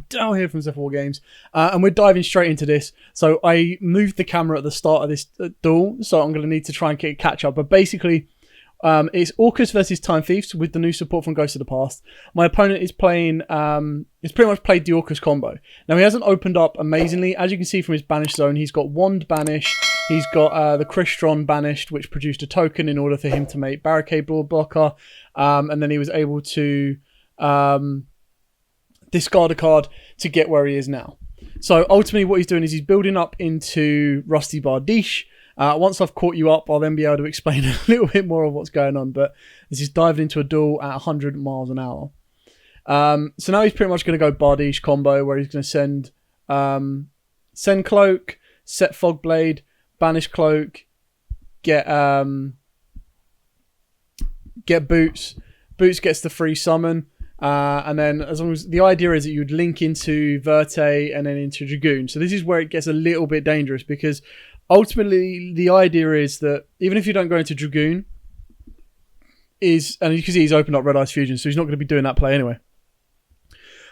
DUEL here from Zephyr Games, and we're diving straight into this. So I moved the camera at the start of this duel, so I'm going to need to try and catch up. But basically, it's Orcust versus Time Thieves with the new support from Ghost of the Past. My opponent is playing, he's pretty much played the Orcust combo. Now he hasn't opened up amazingly. As you can see from his banished zone, he's got Wand banished, he's got the Crystron banished, which produced a token in order for him to make Barricade Blocker, and then he was able to discard a card to get where he is now. So ultimately what he's doing is he's building up into Rusty Bardiche. Once I've caught you up, I'll then be able to explain a little bit more of what's going on, but this is diving into a duel at 100 miles an hour. So now he's pretty much going to go Bardiche combo, where he's going to send Cloak, set Fogblade, banish Cloak, get Boots. Boots gets the free summon. And then as long as the idea is that you'd link into Verte and then into Dragoon. So this is where it gets a little bit dangerous, because ultimately the idea is that even if you don't go into Dragoon, and you can see he's opened up Red Ice Fusion, so he's not going to be doing that play anyway.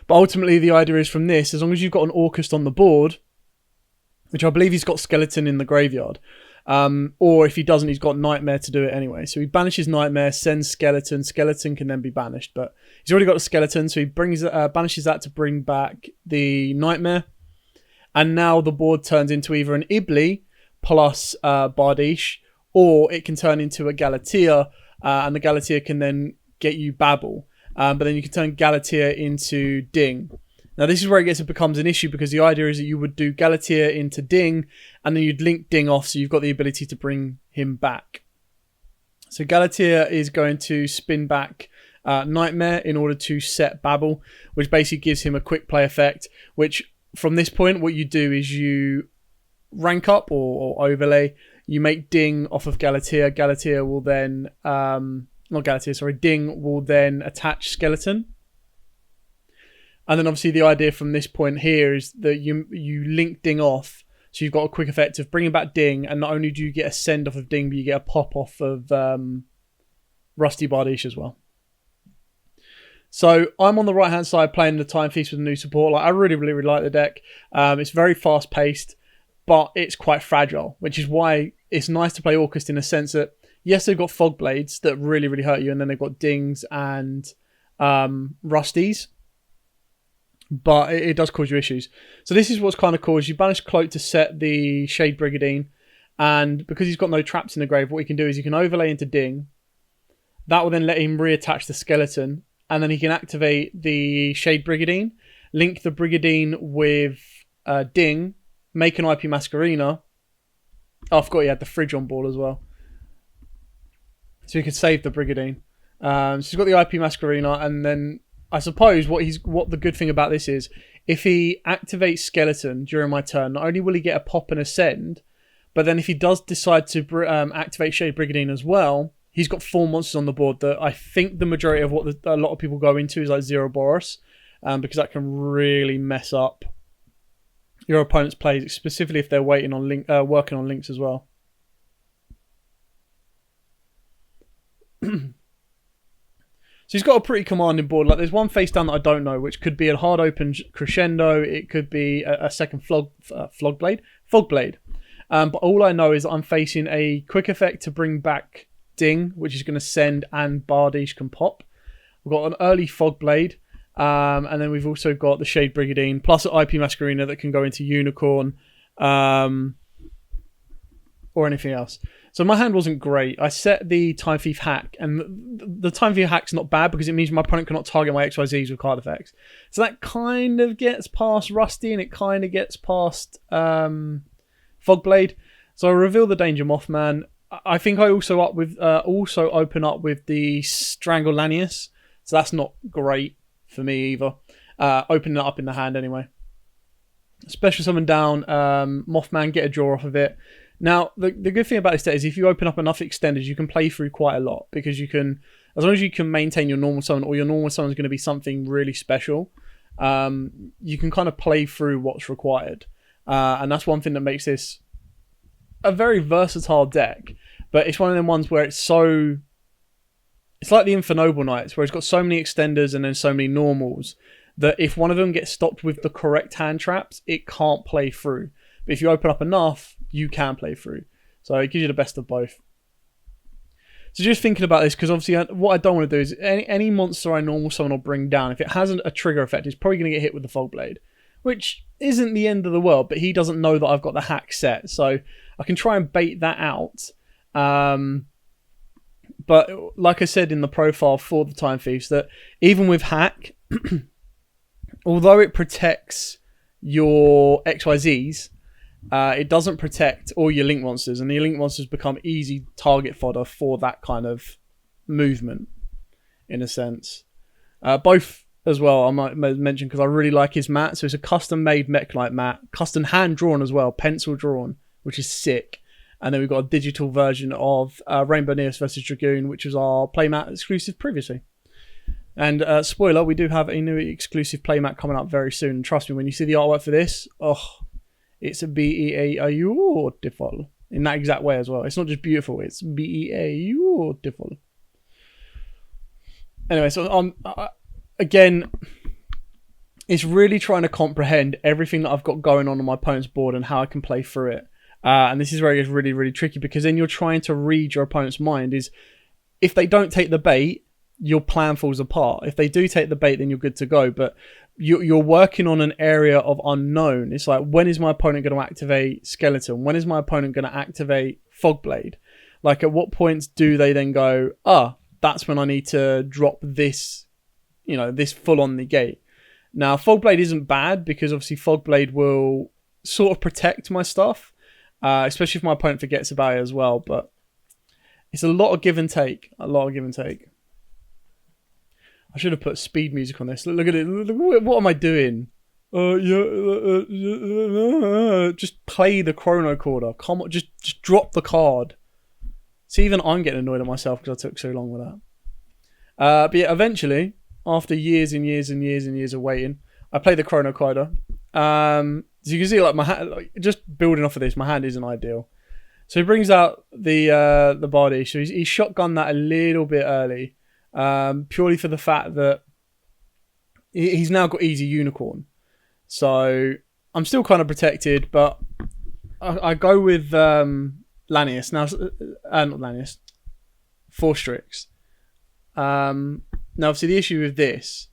But ultimately the idea is from this, as long as you've got an Orcust on the board, which I believe he's got Skeleton in the graveyard, or if he doesn't, he's got Nightmare to do it anyway. So he banishes Nightmare, sends Skeleton. Skeleton can then be banished, but he's already got the Skeleton, so he banishes that to bring back the Nightmare. And now the board turns into either an Ibli plus Bardiche, or it can turn into a Galatea, and the Galatea can then get you Babel. But then you can turn Galatea into Ding. Now this is where it becomes an issue, because the idea is that you would do Galatea into Ding, and then you'd link Ding off, so you've got the ability to bring him back. So Galatea is going to spin back Nightmare in order to set Babel, which basically gives him a quick play effect, which from this point what you do is you rank up or overlay, you make Ding off of Galatea. Galatea will then, Ding will then attach Skeleton. And then obviously the idea from this point here is that you link Ding off, so you've got a quick effect of bringing back Ding, and not only do you get a send off of Ding, but you get a pop off of Rusty Bardiche as well. So I'm on the right hand side playing the Time Feast with the new support. Like, I really like the deck. It's very fast paced, but it's quite fragile, which is why it's nice to play Orcust, in a sense that yes, they've got Fog Blades that really hurt you, and then they've got Dings and Rusties. But it does cause you issues. So this is what's kind of cool, is you banish Cloak to set the Shade Brigadine, and because he's got no traps in the grave, what he can do is you can overlay into Ding. That will then let him reattach the Skeleton, and then he can activate the Shade Brigadine, link the Brigadine with Ding, make an IP Masquerena. Oh, I forgot he had the fridge on board as well, so he could save the Brigadine. So he's got the IP Masquerena, and then I suppose what the good thing about this is, if he activates Skeleton during my turn, not only will he get a pop and a send, but then if he does decide to activate Shade Brigadine as well, he's got 4 monsters on the board that I think the majority of what a lot of people go into is like Zero Boros, because that can really mess up your opponent's plays, specifically if they're working on links as well. So he's got a pretty commanding board. Like, there's one face down that I don't know, which could be a hard open Crescendo. It could be a second Fogblade. But all I know is that I'm facing a quick effect to bring back Ding, which is going to send, and Bardiche can pop. We've got an early Fogblade, and then we've also got the Shade Brigadine, plus an IP Masquerena that can go into Unicorn, or anything else. So my hand wasn't great. I set the Time Thief hack, and the Time Thief hack's not bad because it means my opponent cannot target my XYZs with card effects. So that kind of gets past Rusty, and it kind of gets past Fogblade. So I reveal the Danger Mothman. I think I also open up with the Strangle Lanius. So that's not great for me either. Opening it up in the hand anyway. Special summon down Mothman, get a draw off of it. Now, the good thing about this deck is if you open up enough extenders, you can play through quite a lot, because you can as long as you can maintain your normal summon, or your normal summon is going to be something really special, you can kind of play through what's required. And that's one thing that makes this a very versatile deck. But it's one of them ones where it's like the Infernoble Knights, where it's got so many extenders and then so many normals that if one of them gets stopped with the correct hand traps, it can't play through. But if you open up enough, you can play through. So it gives you the best of both. So just thinking about this, because obviously what I don't want to do is any monster I normal summon or bring down, if it has a trigger effect, it's probably going to get hit with the Fog Blade, which isn't the end of the world, but he doesn't know that I've got the hack set. So I can try and bait that out. But like I said in the profile for the Time Thieves, that even with hack, although it protects your XYZs, it doesn't protect all your link monsters, and the link monsters become easy target fodder for that kind of movement, in a sense. Both as well, I might mention, because I really like his mat. So it's a custom-made Mech-Knight mat, custom hand-drawn as well, pencil-drawn, which is sick. And then we've got a digital version of Rainbow Neos versus Dragoon, which was our playmat exclusive previously. And spoiler, we do have a new exclusive playmat coming up very soon. And trust me, when you see the artwork for this, it's a beautiful in that exact way as well. It's not just beautiful; it's beautiful. Anyway, so again, it's really trying to comprehend everything that I've got going on my opponent's board and how I can play through it. And this is where it gets really, really tricky, because then you're trying to read your opponent's mind. Is if they don't take the bait, your plan falls apart. If they do take the bait, then you're good to go. But you're working on an area of unknown. It's like, when is my opponent going to activate Skeleton? When is my opponent going to activate Fogblade? Like, at what points do they then go, that's when I need to drop this, this full-on negate. Now, Fogblade isn't bad, because obviously Fogblade will sort of protect my stuff. Especially if my opponent forgets about it as well. But it's a lot of give and take. I should have put speed music on this. Look at it. What am I doing? Just play the Chrono Quarter. Come on, just drop the card. See, even I'm getting annoyed at myself because I took so long with that. But yeah, eventually, after years and years and years and years of waiting, I play the Chrono Quarter. So you can see, like, my hand, just building off of this, my hand isn't ideal. So he brings out the body. So he's shotgunned that a little bit early, purely for the fact that he's now got easy unicorn. So I'm still kind of protected, but I go with Lanius now. Not Lanius, Forstrix. Now, obviously, the issue with this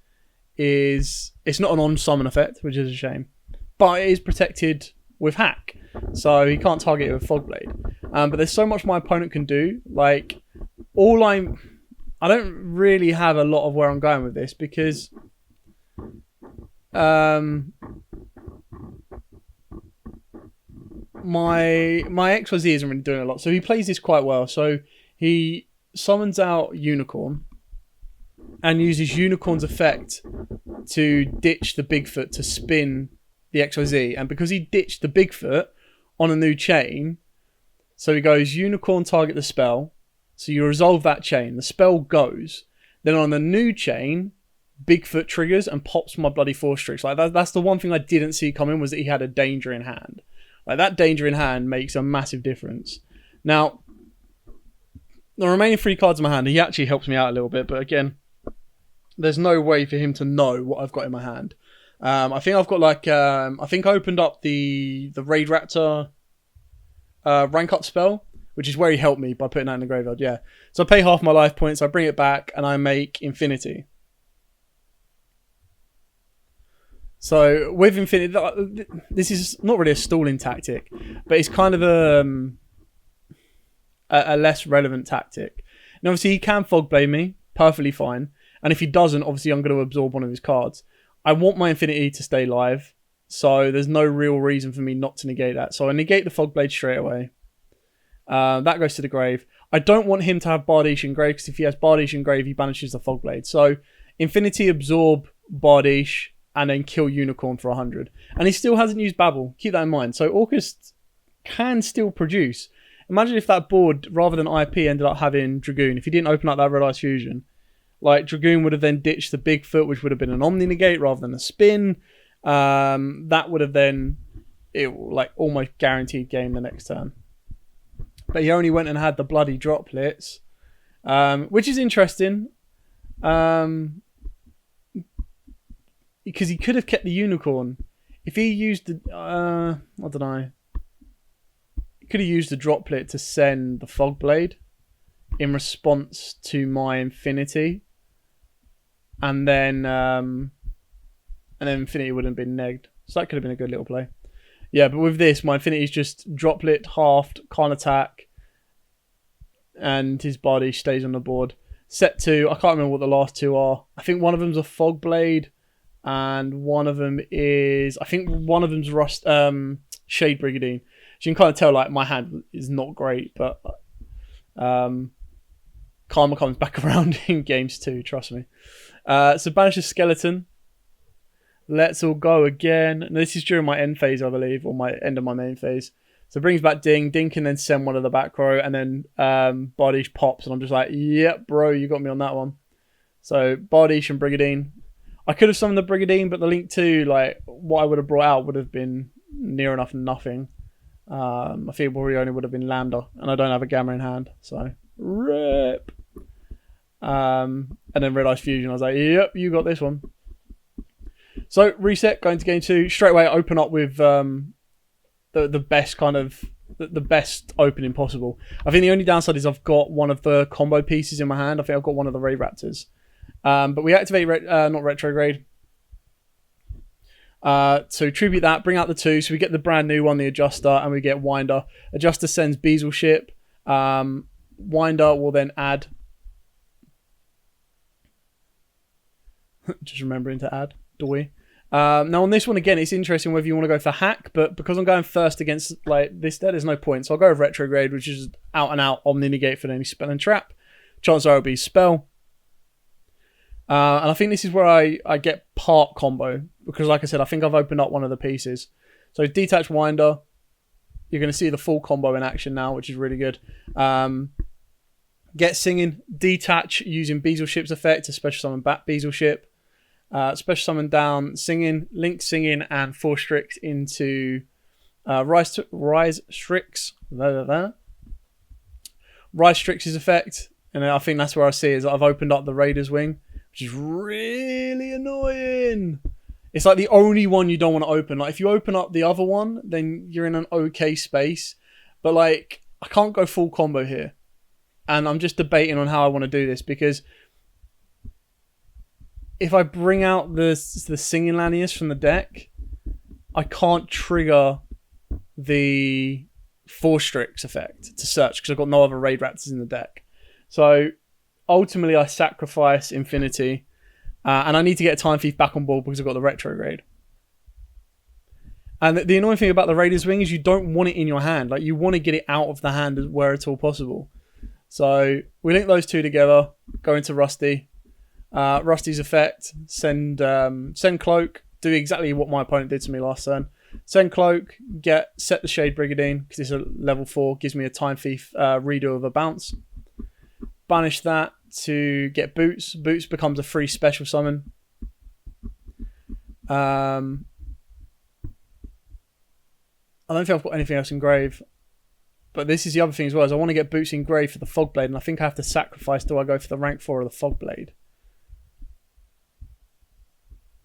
is it's not an on-summon effect, which is a shame. But it is protected with hack, so he can't target it with Fogblade. But there's so much my opponent can do. Like, I don't really have a lot of where I'm going with this, because my XYZ isn't really doing a lot. So he plays this quite well. So he summons out Unicorn and uses Unicorn's effect to ditch the Bigfoot to spin the XYZ. And because he ditched the Bigfoot on a new chain, so he goes Unicorn, target the spell. So you resolve that chain. The spell goes. Then on the new chain, Bigfoot triggers and pops my bloody Forstrix. Like, that's the one thing I didn't see coming, was that he had a danger in hand. Like, that danger in hand makes a massive difference. Now, the remaining 3 cards in my hand, he actually helps me out a little bit. But again, there's no way for him to know what I've got in my hand. I think I've got, like, I think I opened up the Raid Raptor rank up spell, which is where he helped me by putting that in the graveyard. Yeah. So I pay half my life points, I bring it back, and I make Infinity. So with Infinity, this is not really a stalling tactic, but it's kind of a less relevant tactic. And obviously he can Fogblade me, perfectly fine. And if he doesn't, obviously I'm going to absorb one of his cards. I want my Infinity to stay live, so there's no real reason for me not to negate that. So I negate the Fogblade straight away. That goes to the grave. I don't want him to have Bardiche in grave, because if he has Bardiche in grave, he banishes the Fogblade. So Infinity, absorb Bardiche, and then kill Unicorn for 100. And he still hasn't used Babel. Keep that in mind. So Orcust can still produce. Imagine if that board, rather than IP, ended up having Dragoon. If he didn't open up that Red Ice Fusion, Like, Dragoon would have then ditched the Bigfoot, which would have been an Omni Negate rather than a spin. That would have then, like, almost guaranteed game the next turn. But he only went and had the bloody droplets, which is interesting. Because he could have kept the Unicorn. If he used the... I don't know. He could have used the droplet to send the Fogblade in response to my Infinity. And then Infinity wouldn't have been negged. So that could have been a good little play. Yeah, but with this, my Infinity is just droplet, halved, can't attack. And his body stays on the board. Set 2, I can't remember what the last 2 are. I think one of them's a Fogblade. And one of them is... I think one of them's Shade Brigandine. So you can kind of tell, like, my hand is not great. But Karma comes back around in games 2, trust me. So banish the Skeleton. Let's all go again. And this is during my end phase, I believe. Or my end of my main phase. So it brings back Ding. Ding can then send one of the back row. And then Bardiche pops. And I'm just like, yep, bro, you got me on that one. So Bardiche and Brigadine. I could have summoned the Brigadine, but the Link 2, like, what I would have brought out would have been near enough nothing. I think it probably only would have been Lambda. And I don't have a Gamma in hand. So, rip. And then Red Ice Fusion. I was like, yep, you got this one. So, reset, going to game 2. Straight away, open up with the best kind of... The best opening possible. I think the only downside is I've got one of the combo pieces in my hand. I think I've got one of the Ray Raptors. But we activate not Retrograde. So tribute that, bring out the 2. So we get the brand new one, the Adjuster, and we get Winder. Adjuster sends Beazle Ship. Winder will then add. Just remembering to add. Doi. Now on this one again, it's interesting whether you want to go for hack, but because I'm going first against like this deck, there's no point. So I'll go with Retrograde, which is out and out Omni Negate for any spell and trap. Chances are it'll be spell. And I think this is where I get part combo. Because like I said, I think I've opened up one of the pieces. So Detach Winder. You're going to see the full combo in action now, which is really good. Get Singing. Detach using Beazle Ship's effect to special summon back Beazle Ship. Special summon down Singing. Link Singing and 4 Strix into Rise Strix. Rise Strix's effect. And I think that's where I see is I've opened up the Raider's Wing. Which is really annoying. It's like the only one you don't want to open. Like if you open up the other one, then you're in an okay space. But like I can't go full combo here. And I'm just debating on how I want to do this. Because if I bring out the Singing Lanius from the deck, I can't trigger the 4 Strix effect to search. Because I've got no other Raid Raptors in the deck. So... ultimately, I sacrifice Infinity, and I need to get a Time Thief back on board because I've got the Retrograde. And the annoying thing about the Raider's Wing is you don't want it in your hand. Like, you want to get it out of the hand where at all possible. So, we link those 2 together, go into Rusty. Rusty's effect, send Cloak, do exactly what my opponent did to me last turn. Send Cloak, set the Shade Brigadine, because it's a level 4, gives me a Time Thief redo of a bounce. Banish that to get Boots. Boots becomes a free special summon. I don't think I've got anything else in grave. But this is the other thing as well, is I want to get Boots in grave for the Fogblade, and I think I have to sacrifice, do I go for the rank 4 or the Fogblade?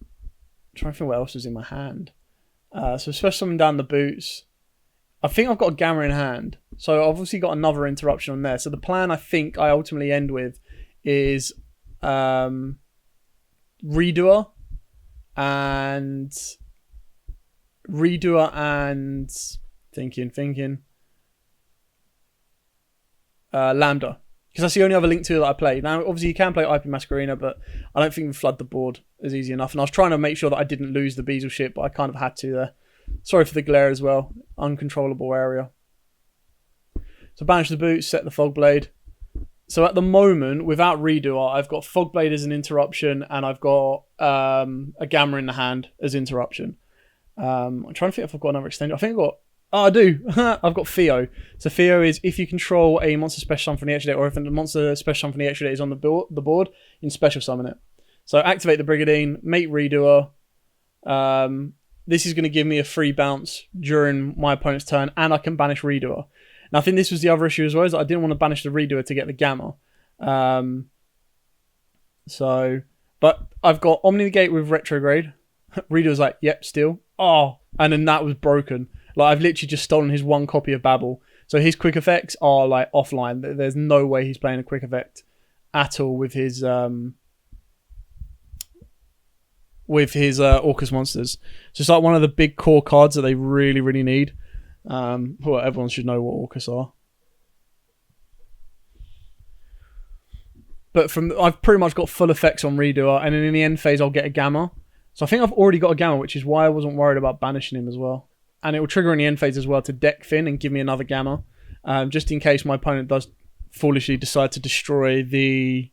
I'm trying to think what else is in my hand. So special summon down the Boots. I think I've got a Gamma in hand. So I've obviously got another interruption on there. So the plan I think I ultimately end with is Redoer and thinking Lambda. Because that's the only other Link 2 that I play. Now, obviously you can play IP Masquerena, but I don't think we flood the board is easy enough. And I was trying to make sure that I didn't lose the Beazle Ship, but I kind of had to there. Sorry for the glare as well. Uncontrollable area. So banish the Boots, set the Fogblade. So at the moment, without Redoer, I've got Fogblade as an interruption, and I've got a Gamma in the hand as interruption. I'm trying to think if I've got another extender. I think I've got Oh, I do. I've got Theo. So Theo is if you control a monster special summon from the extra deck, or if the monster special summon from the extra deck is on the board, you can special summon it. So activate the Brigadine, make Redoer. This is going to give me a free bounce during my opponent's turn, and I can banish Redoer. Now, I think this was the other issue as well, is that I didn't want to banish the Redoer to get the Gamma. But I've got Omni Negate with Retrograde. Redoer's like, yep, still. Oh, and then that was broken. Like, I've literally just stolen his one copy of Babel. So his quick effects are, like, offline. There's no way he's playing a quick effect at all with his Orcust monsters. So it's like one of the big core cards that they really, really need. Well, everyone should know what Orcust are. But I've pretty much got full effects on Redoer, and then in the end phase I'll get a Gamma. So I think I've already got a Gamma, which is why I wasn't worried about banishing him as well. And it will trigger in the end phase as well to deck Finn and give me another Gamma, just in case my opponent does foolishly decide to destroy the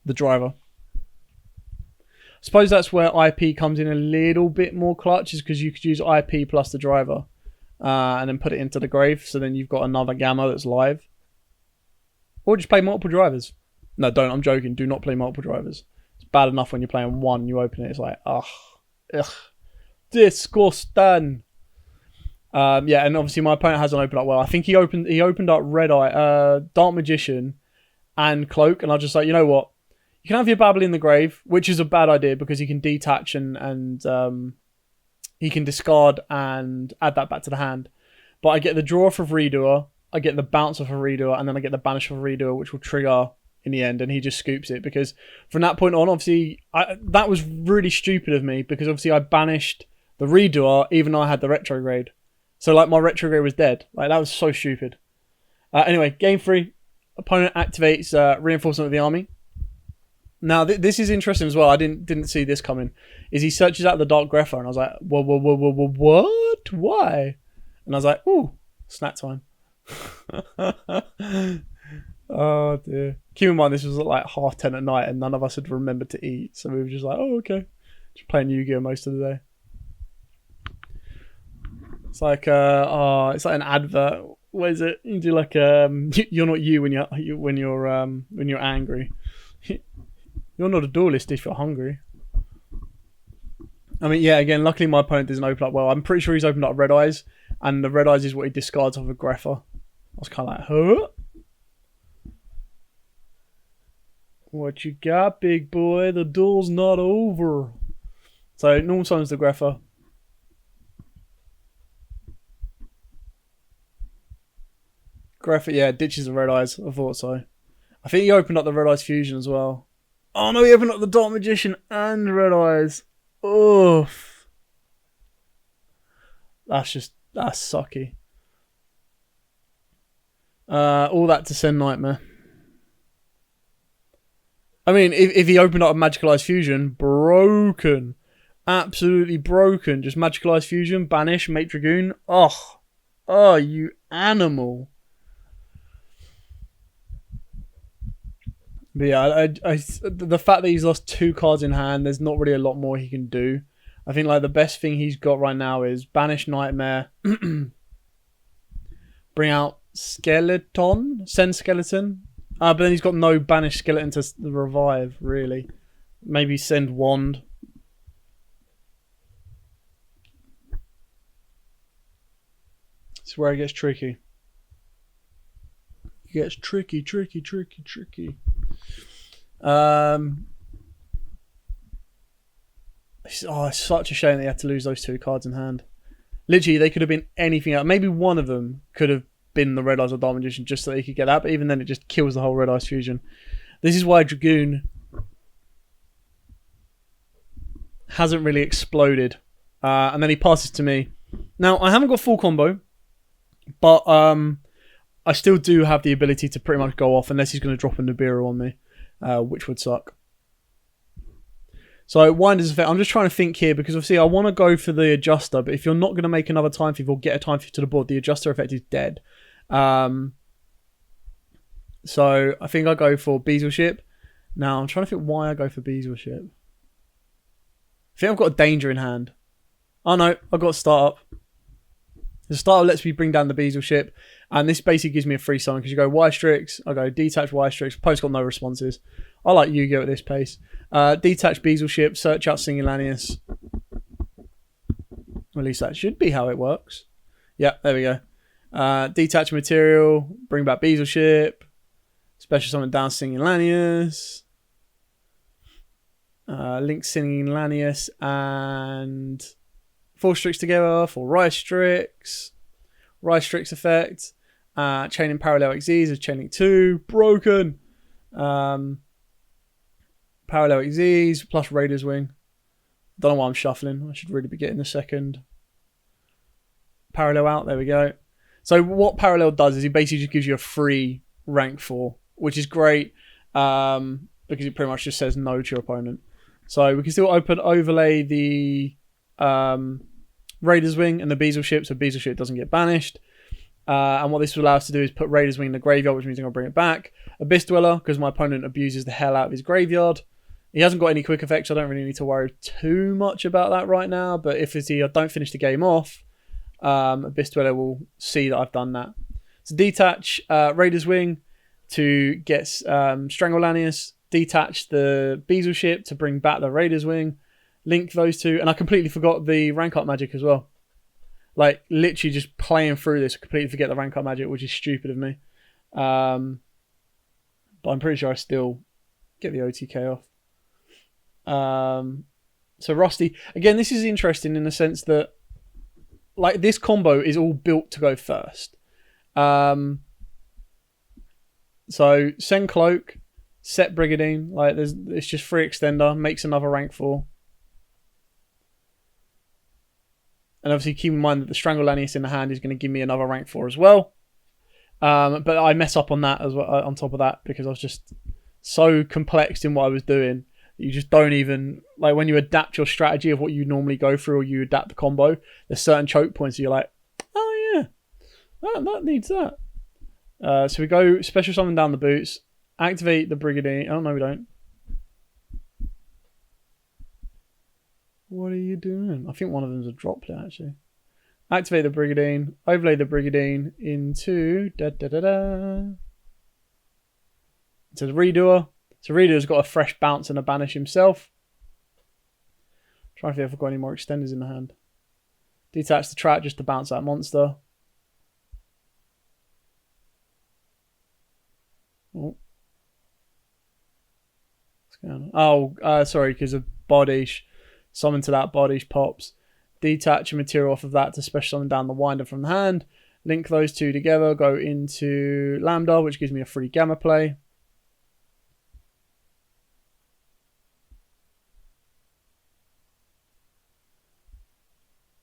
driver. I suppose that's where IP comes in a little bit more clutch, is because you could use IP plus the driver and then put it into the grave, so then you've got another Gamma that's live. Or just play multiple drivers. No, don't. I'm joking. Do not play multiple drivers. It's bad enough when you're playing one, you open it, it's like, ugh, disgusting. Yeah, and obviously my opponent hasn't opened up well. I think he opened up Red Eye, Dark Magician, and Cloak, and I was just like, you know what? You can have your Babble in the grave, which is a bad idea because he can detach and he can discard and add that back to the hand. But I get the draw off of Redoer, I get the bounce off of Redoer, and then I get the banish of Redoer, which will trigger in the end, and he just scoops it. Because from that point on, obviously, that was really stupid of me, because obviously I banished the Redoer even though I had the Retrograde. So, like, my Retrograde was dead. Like, that was so stupid. Anyway, game 3. Opponent activates Reinforcement of the Army. Now, this is interesting as well. I didn't see this coming. Is he searches out the Dark Grepher, and I was like, what? Why? And I was like, ooh, snack time. Oh, dear. Keep in mind, this was at like 10:30 at night, and none of us had remembered to eat. So we were just like, oh, okay. Just playing Yu-Gi-Oh most of the day. It's like it's like an advert. What is it? You do like you're not you when you're angry. You're not a duelist if you're hungry. I mean, yeah. Again, luckily my opponent doesn't open up well. I'm pretty sure he's opened up Red Eyes, and the Red Eyes is what he discards off of Grepher. I was kind of like, huh? What you got, big boy? The duel's not over. So normal summons the Grepher. Grepher, yeah, ditches the Red Eyes. I thought so. I think he opened up the Red Eyes Fusion as well. Oh no, he opened up the Dark Magician and Red Eyes. Oof. That's sucky. All that to send Nightmare. I mean, if he opened up a Magical Eyes Fusion, broken. Absolutely broken. Just Magical Eyes Fusion, banish, make Dragoon. Oh, you animal. But yeah, the fact that he's lost 2 cards in hand, there's not really a lot more he can do. I think like the best thing he's got right now is banish Nightmare, bring out Skeleton, send Skeleton. But then he's got no banish Skeleton to revive, really. Maybe send Wand. This is where it gets tricky. It gets tricky. It's such a shame they had to lose those 2 cards in hand. Literally, they could have been anything else. Maybe one of them could have been the Red Eyes or Dark Magician just so they could get that, but even then it just kills the whole Red Eyes Fusion. This is why Dragoon hasn't really exploded. And then he passes to me. Now, I haven't got full combo, but I still do have the ability to pretty much go off unless he's going to drop a Nibiru on me, which would suck. So Winder's Effect, I'm just trying to think here because obviously I want to go for the Adjuster, but if you're not going to make another Time Thief or get a Time Thief to the board, the Adjuster effect is dead. So I think I go for Beazle Ship. Now I'm trying to think why I go for Beazle Ship. I think I've got a Danger in hand. Oh no, I've got Start Up. The starter lets me bring down the Beazle ship, and this basically gives me a free summon because you go Y-Strix, I go detach Y-Strix, post got no responses. I like Yugioh at this pace. Detach Beazle ship, search out Singing Lanius. At least that should be how it works. Yeah, there we go. Detach material, bring back Beazle ship, special summon down Singing Lanius. Link Singing Lanius and 4 Strix together for Y-Strix. Y-Strix effect. Chaining Parallel XZs as Chaining 2. Broken. Parallel XZs plus Raider's Wing. Don't know why I'm shuffling. I should really be getting the second Parallel out. There we go. So what Parallel does is it basically just gives you a free rank 4, which is great because it pretty much just says no to your opponent. So we can still overlay the Raider's Wing and the Beazle ship, so Beazle ship doesn't get banished. And what this will allow us to do is put Raider's Wing in the graveyard, which means I'm going to bring it back. Abyss Dweller, because my opponent abuses the hell out of his graveyard. He hasn't got any quick effects, so I don't really need to worry too much about that right now. But if I don't finish the game off, Abyss Dweller will see that I've done that. So detach Raider's Wing to get Strangle Lanius. Detach the Beazle ship to bring back the Raider's Wing. Link those two. And I completely forgot the rank up magic as well. Like, literally just playing through this, I completely forget the rank up magic, which is stupid of me. But I'm pretty sure I still get the OTK off. So Rusty, again, this is interesting in the sense that, like, this combo is all built to go first. So send Cloak, set Brigadine, like it's just free extender, makes another rank 4. And obviously keep in mind that the Strangle Lanius in the hand is going to give me another rank 4 as well. But I mess up on that as well, on top of that, because I was just so complex in what I was doing. You just don't even, like, when you adapt your strategy of what you normally go through, or you adapt the combo, there's certain choke points that you're like, oh yeah, that needs that. So we go special summon down the boots, activate the Brigadine. Oh no, we don't. What are you doing? I think one of them's a droplet actually. Activate the Brigadine, overlay the Brigadine into to the Redoer. So Redoer's got a fresh bounce and a banish himself. Try to see if I've got any more extenders in the hand. Detach the track just to bounce that monster. Oh. What's going on? Oh, sorry, because of Bodish. Summon to that, Bodish pops. Detach a material off of that to special summon down the Winder from the hand. Link those two together, go into Lambda, which gives me a free Gamma play.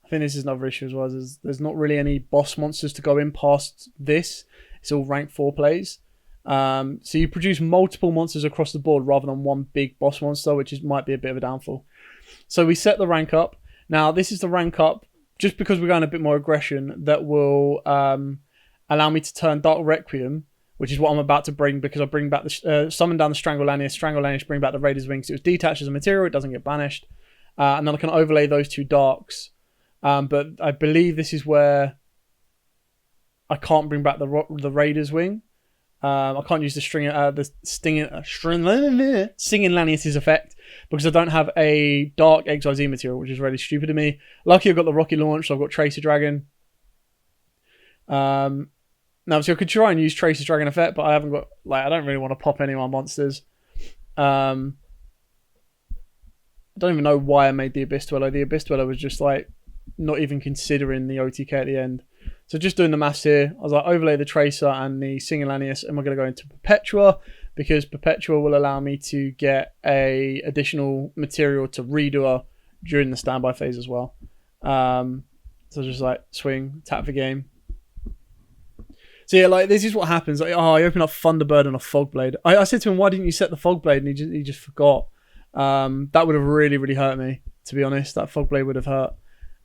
I think this is another issue as well. There's not really any boss monsters to go in past this. It's all rank 4 plays. So you produce multiple monsters across the board rather than one big boss monster, which might be a bit of a downfall. So we set the rank up. Now this is the rank up, just because we're going a bit more aggression, that will allow me to turn Dark Requiem, which is what I'm about to bring, because I bring back the summon down the Strangle Lanius, bring back the Raider's Wings. It was detached as a material, it doesn't get banished. And then I can overlay those two darks. But I believe this is where I can't bring back the Raider's Wing. I can't use the Singing Lanius' effect because I don't have a Dark XYZ material, which is really stupid of me. Lucky I've got the Rocket Launch, so I've got Tracer Dragon. Now, so I could try and use Tracer Dragon effect, but I haven't got, like, I don't really want to pop any of my monsters. I don't even know why I made the Abyss Dweller. The Abyss Dweller was just like not even considering the OTK at the end. So just doing the maths here, I was like, overlay the Tracer and the Singing Lanius, and we're going to go into Perpetua, because Perpetua will allow me to get a additional material to Redoer during the standby phase as well. So just like swing, tap for game. So yeah, like this is what happens. Like, I open up Thunderbird and a Fogblade. I said to him, why didn't you set the Fogblade? And he just forgot. That would have really, really hurt me, to be honest. That Fogblade would have hurt.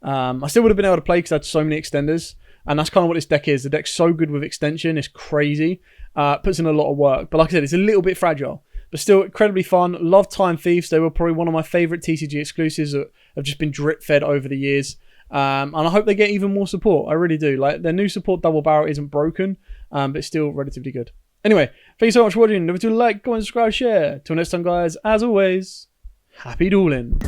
I still would have been able to play because I had so many extenders. And that's kind of what this deck is. The deck's so good with extension. It's crazy. Puts in a lot of work. But like I said, it's a little bit fragile. But still incredibly fun. Love Time Thieves. They were probably one of my favourite TCG exclusives that have just been drip-fed over the years. And I hope they get even more support. I really do. Like, their new support double barrel isn't broken, but it's still relatively good. Anyway, thank you so much for watching. Remember to like, comment, subscribe, share. Till next time, guys, as always, happy dueling.